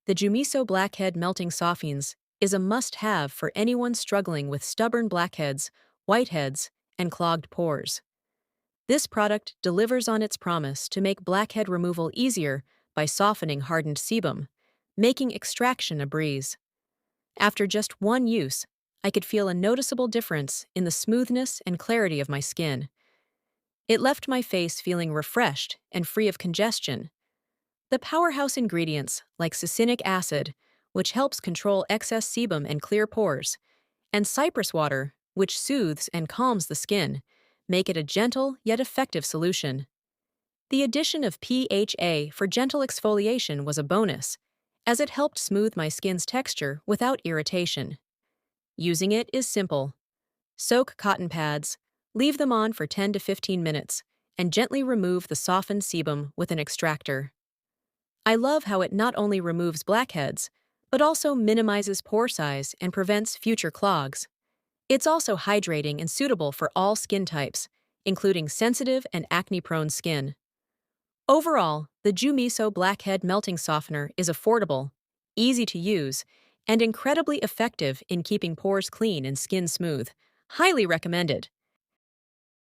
The JUMISO Blackhead Melting Softeners is a must-have for anyone struggling with stubborn blackheads, whiteheads, and clogged pores. This product delivers on its promise to make blackhead removal easier by softening hardened sebum, making extraction a breeze. After just one use, I could feel a noticeable difference in the smoothness and clarity of my skin. It left my face feeling refreshed and free of congestion. The powerhouse ingredients, like salicylic acid, which helps control excess sebum and clear pores, and cypress water, which soothes and calms the skin, make it a gentle yet effective solution. The addition of PHA for gentle exfoliation was a bonus, as it helped smooth my skin's texture without irritation. Using it is simple. Soak cotton pads, leave them on for 10 to 15 minutes, and gently remove the softened sebum with an extractor. I love how it not only removes blackheads, but also minimizes pore size and prevents future clogs. It's also hydrating and suitable for all skin types, including sensitive and acne-prone skin. Overall, the JUMISO Blackhead Melting Softener is affordable, easy to use, and incredibly effective in keeping pores clean and skin smooth. Highly recommended.